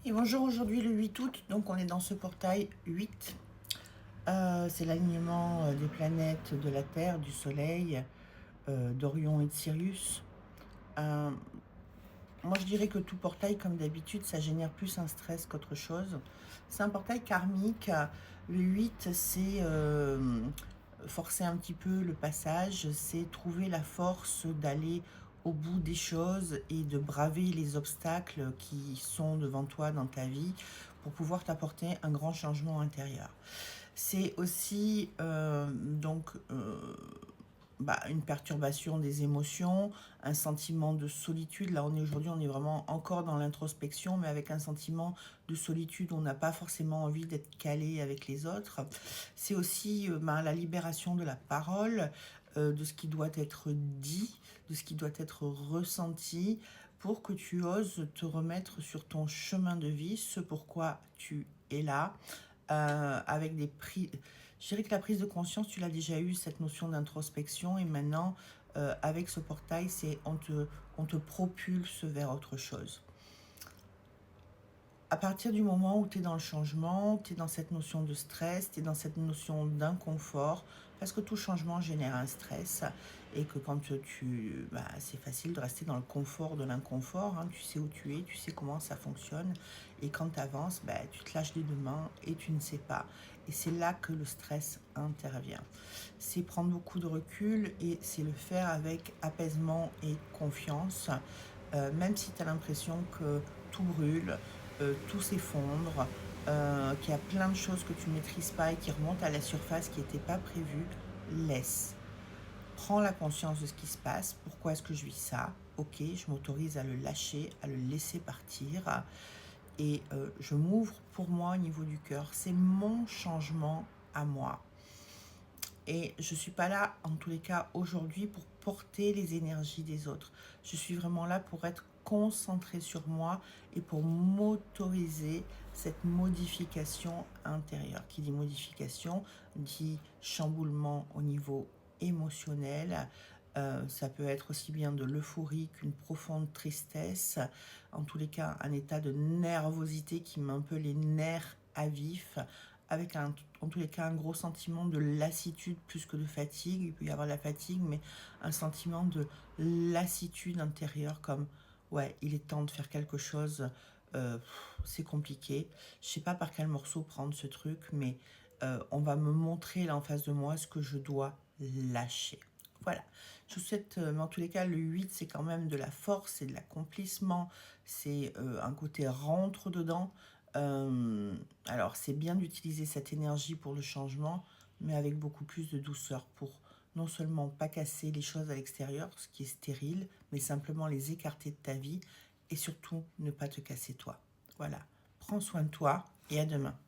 Et bonjour, aujourd'hui le 8 août, donc on est dans ce portail 8. C'est l'alignement des planètes de la Terre, du Soleil, d'Orion et de Sirius. Euh, Moi je dirais que tout portail, comme d'habitude, ça génère plus un stress qu'autre chose. C'est un portail karmique. Le 8, c'est forcer un petit peu le passage, c'est trouver la force d'aller au bout des choses et de braver les obstacles qui sont devant toi dans ta vie pour pouvoir t'apporter un grand changement intérieur. C'est aussi une perturbation des émotions, un sentiment de solitude. Là, aujourd'hui, on est vraiment encore dans l'introspection, mais avec un sentiment de solitude. On n'a pas forcément envie d'être calé avec les autres. C'est aussi la libération de la parole, de ce qui doit être dit, de ce qui doit être ressenti, pour que tu oses te remettre sur ton chemin de vie, ce pourquoi tu es là, avec des prix. Je dirais que la prise de conscience, tu l'as déjà eu, cette notion d'introspection, et maintenant, avec ce portail, c'est on te propulse vers autre chose. À partir du moment où tu es dans le changement, tu es dans cette notion de stress, tu es dans cette notion d'inconfort, parce que tout changement génère un stress, et que quand c'est facile de rester dans le confort de l'inconfort, hein, tu sais où tu es, tu sais comment ça fonctionne, et quand tu avances, tu te lâches les deux mains et tu ne sais pas. Et c'est là que le stress intervient. C'est prendre beaucoup de recul et c'est le faire avec apaisement et confiance, même si tu as l'impression que tout brûle, tout s'effondre, qu'il y a plein de choses que tu ne maîtrises pas et qui remontent à la surface qui n'étaient pas prévues. Laisse. Prends la conscience de ce qui se passe. Pourquoi est-ce que je vis ça? Ok, je m'autorise à le lâcher, à le laisser partir. Et je m'ouvre pour moi au niveau du cœur. C'est mon changement à moi. Et je ne suis pas là, en tous les cas, aujourd'hui, pour porter les énergies des autres. Je suis vraiment là pour être concentrée sur moi et pour m'autoriser cette modification intérieure. Qui dit modification, dit chamboulement au niveau émotionnel. Ça peut être aussi bien de l'euphorie qu'une profonde tristesse. En tous les cas, un état de nervosité qui met un peu les nerfs à vif, avec en tous les cas un gros sentiment de lassitude plus que de fatigue. Il peut y avoir la fatigue, mais un sentiment de lassitude intérieure, comme ouais, il est temps de faire quelque chose. C'est compliqué. Je sais pas par quel morceau prendre ce truc, mais on va me montrer là en face de moi ce que je dois lâcher. Voilà, je vous souhaite, mais en tous les cas, le 8, c'est quand même de la force, c'est de l'accomplissement, c'est un côté rentre dedans. Euh, alors, c'est bien d'utiliser cette énergie pour le changement, mais avec beaucoup plus de douceur pour non seulement pas casser les choses à l'extérieur, ce qui est stérile, mais simplement les écarter de ta vie et surtout ne pas te casser toi. Voilà, prends soin de toi et à demain.